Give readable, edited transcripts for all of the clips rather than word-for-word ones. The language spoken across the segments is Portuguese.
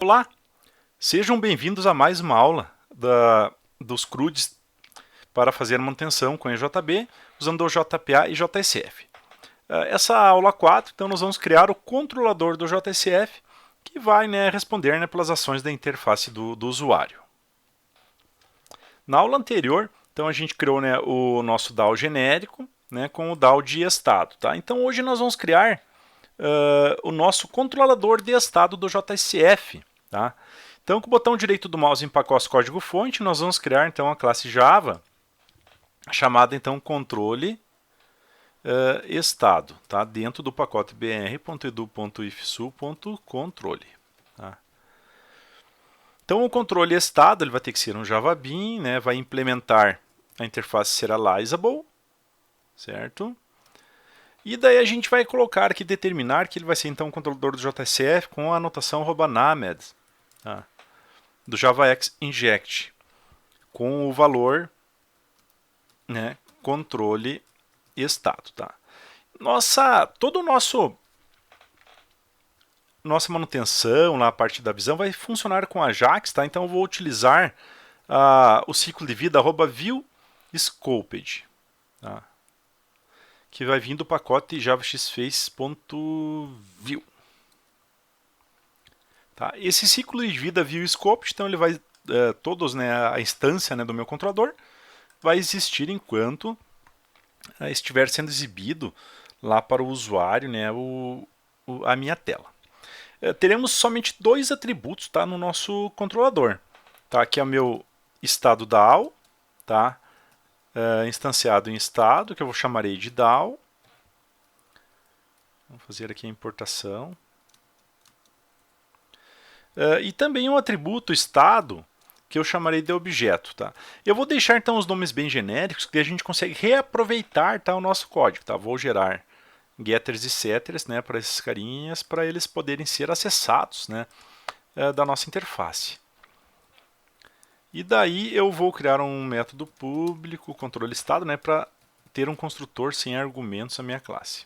Olá, sejam bem-vindos a mais uma aula dos CRUDs para fazer manutenção com EJB, usando o JPA e JSF. Essa aula 4, então, nós vamos criar o controlador do JSF, que vai responder pelas ações da interface do usuário. Na aula anterior, então, a gente criou o nosso DAO genérico com o DAO de estado. Tá? Então, hoje nós vamos criar o nosso controlador de estado do JSF. Tá? Então, com o botão direito do mouse em pacote código-fonte, nós vamos criar então a classe Java, chamada então controle estado, tá? Dentro do pacote br.edu.ifsu.controle. Tá? Então, o controle estado ele vai ter que ser um Java Bean, vai implementar a interface serializable, certo? E daí a gente vai colocar aqui, determinar que ele vai ser então um controlador do JSF com a anotação @named, tá? Do JavaX inject, com o valor controle estado. Tá? Todo o nossa manutenção, lá, a parte da visão, vai funcionar com Ajax, tá? Então eu vou utilizar o ciclo de vida @viewScoped, tá? Que vai vir do pacote javaxface.view. Tá? Esse ciclo de vida viewScoped, então ele vai a instância do meu controlador vai existir enquanto estiver sendo exibido lá para o usuário a minha tela. Teremos somente dois atributos, tá, no nosso controlador. Tá? Aqui é o meu estado DAO, tá? Instanciado em estado, que eu chamarei de DAO. Vamos fazer aqui a importação. E também um atributo estado, que eu chamarei de objeto. Tá? Eu vou deixar então os nomes bem genéricos, que a gente consegue reaproveitar, tá, o nosso código. Tá? Vou gerar getters e setters para esses carinhas, para eles poderem ser acessados da nossa interface. E daí eu vou criar um método público, controle estado, para ter um construtor sem argumentos na minha classe.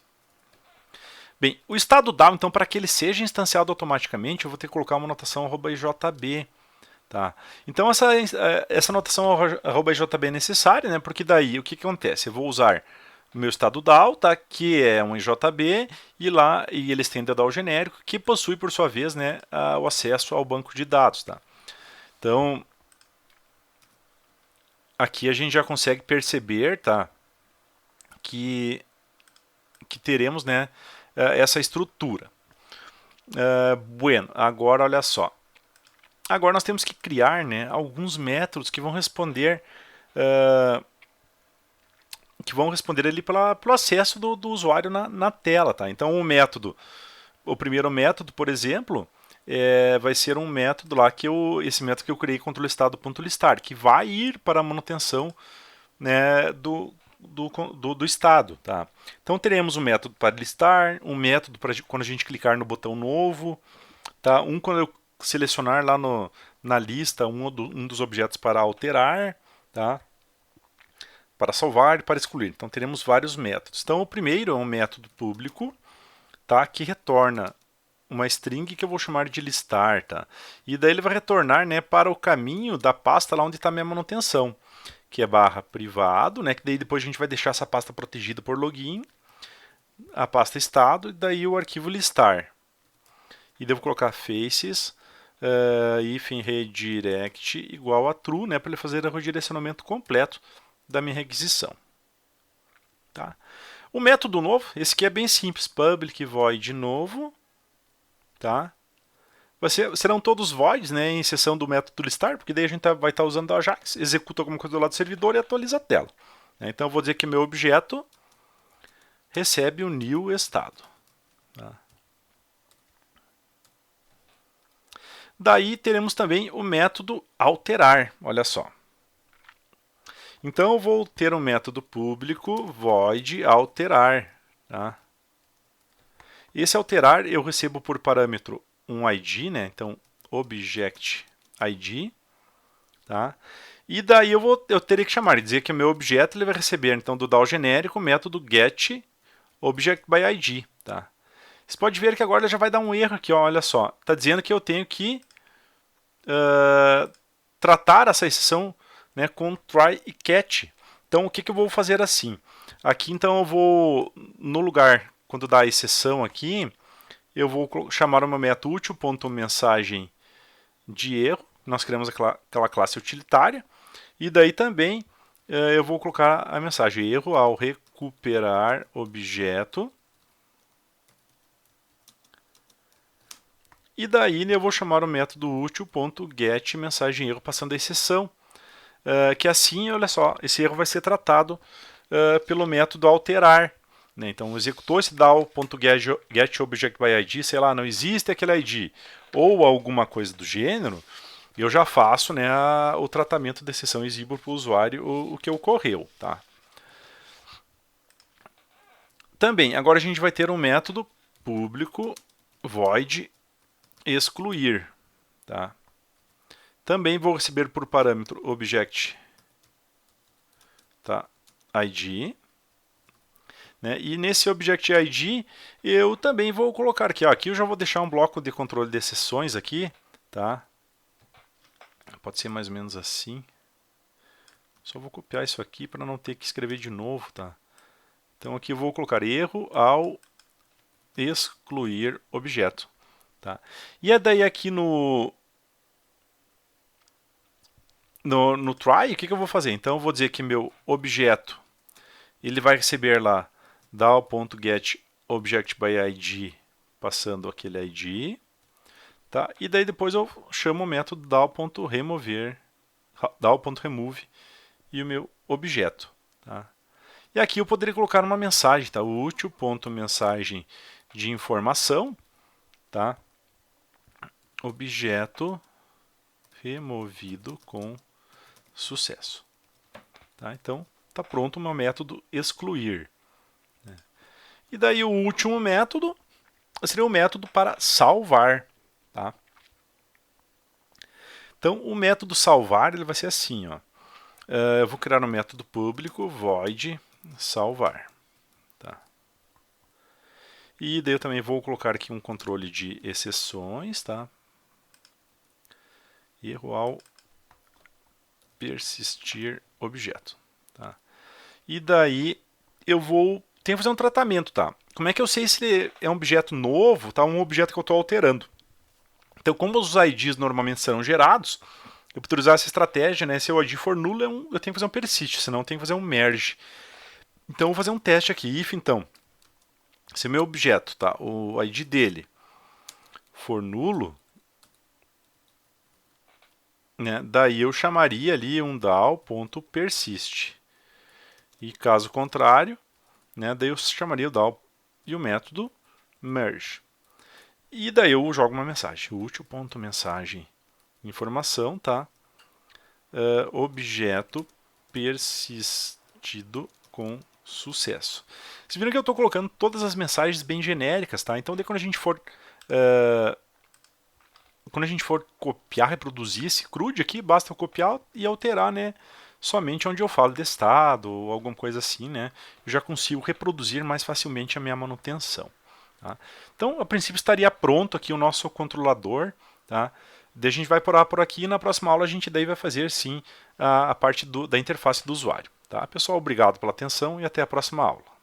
Bem, o estado DAO, então, para que ele seja instanciado automaticamente, eu vou ter que colocar uma notação @ijb. Tá? Então, essa notação @ijb é necessária, porque daí o que acontece? Eu vou usar o meu estado DAO, tá? Que é um IJB, e ele estende a DAO genérico, que possui, por sua vez, o acesso ao banco de dados. Tá? Então, aqui a gente já consegue perceber, tá, que teremos essa estrutura. Bueno, agora olha só. Agora nós temos que criar alguns métodos que vão responder ali pelo acesso do usuário na tela. Tá? Então o primeiro método, por exemplo, vai ser um método lá esse método que eu criei, controle estado.listar, que vai ir para a manutenção do estado. Tá? Então teremos um método para listar, um método para quando a gente clicar no botão novo, tá? Quando eu selecionar lá na lista um dos objetos para alterar, tá? Para salvar e para excluir. Então teremos vários métodos. Então o primeiro é um método público, tá? Que retorna uma string que eu vou chamar de listar. Tá? E daí ele vai retornar para o caminho da pasta lá onde está a minha manutenção, que é /privado, que daí depois a gente vai deixar essa pasta protegida por login, a pasta estado e daí o arquivo listar. E devo colocar faces hífen redirect igual a true, para ele fazer o redirecionamento completo da minha requisição. Tá? O método novo, esse aqui é bem simples, public void novo, tá? Serão todos voids, em exceção do método listar, porque daí a gente vai estar usando o Ajax, executa alguma coisa do lado do servidor e atualiza a tela. Então eu vou dizer que meu objeto recebe o new estado. Tá? Daí teremos também o método alterar, olha só. Então eu vou ter um método público void alterar. Tá? Esse alterar eu recebo por parâmetro um ID, então object ID, tá? E daí eu teria que chamar, dizer que o meu objeto ele vai receber então do DAO genérico o método get object by ID, tá? Você pode ver que agora ele já vai dar um erro aqui, ó, olha só, está dizendo que eu tenho que tratar essa exceção, né, com try e catch. Então o que eu vou fazer assim? Aqui então eu vou, no lugar, quando dá a exceção aqui, eu vou chamar o meu método útil.mensagem de erro. Nós criamos aquela classe utilitária. E daí também eu vou colocar a mensagem erro ao recuperar objeto. E daí eu vou chamar o método útil.get mensagem erro passando a exceção. Que assim, olha só, esse erro vai ser tratado pelo método alterar. Né? Então, executou esse DAO.getObjectById, sei lá, não existe aquele ID, ou alguma coisa do gênero, eu já faço, né, o tratamento da exceção exíbua para o usuário, o que ocorreu. Tá? Também, agora a gente vai ter um método público void excluir. Tá? Também vou receber por parâmetro object, tá, ID. Né? E nesse Object ID eu também vou colocar aqui, ó, aqui eu já vou deixar um bloco de controle de exceções aqui, tá? Pode ser mais ou menos assim. Só vou copiar isso aqui para não ter que escrever de novo, tá? Então aqui eu vou colocar erro ao excluir objeto, tá? E é daí aqui no try, o que eu vou fazer? Então eu vou dizer que meu objeto ele vai receber lá DAO.getObjectById passando aquele ID, tá? E daí depois eu chamo o método DAO.remove e o meu objeto, tá? E aqui eu poderia colocar uma mensagem, tá? O útil.mensagem de informação, tá? Objeto removido com sucesso, tá? Então está pronto o meu método excluir. E daí o último método seria o método para salvar. Tá? Então o método salvar ele vai ser assim. Ó. Eu vou criar um método público void salvar. Tá? E daí eu também vou colocar aqui um controle de exceções. Tá? Erro ao persistir objeto. Tá? E daí eu tenho que fazer um tratamento, tá? Como é que eu sei se ele é um objeto novo, tá? Um objeto que eu estou alterando. Então, como os IDs normalmente serão gerados, eu poderia usar essa estratégia, né? Se o ID for nulo, eu tenho que fazer um persist, senão eu tenho que fazer um merge. Então, eu vou fazer um teste aqui. If, então, se o meu objeto, tá? O ID dele for nulo, né? Daí eu chamaria ali um DAO.persist. E caso contrário, né? Daí eu chamaria o DAO e o método merge. E daí eu jogo uma mensagem, útil.mensagem informação, tá? Objeto persistido com sucesso. Vocês viram que eu estou colocando todas as mensagens bem genéricas, tá? Então daí quando a gente for copiar, reproduzir esse CRUD aqui, basta eu copiar e alterar, né? Somente onde eu falo de estado ou alguma coisa assim, né? Eu já consigo reproduzir mais facilmente a minha manutenção. Tá? Então, a princípio estaria pronto aqui o nosso controlador. Tá? Daí a gente vai parar por aqui e na próxima aula a gente daí vai fazer sim a parte da interface do usuário. Tá? Pessoal, obrigado pela atenção e até a próxima aula.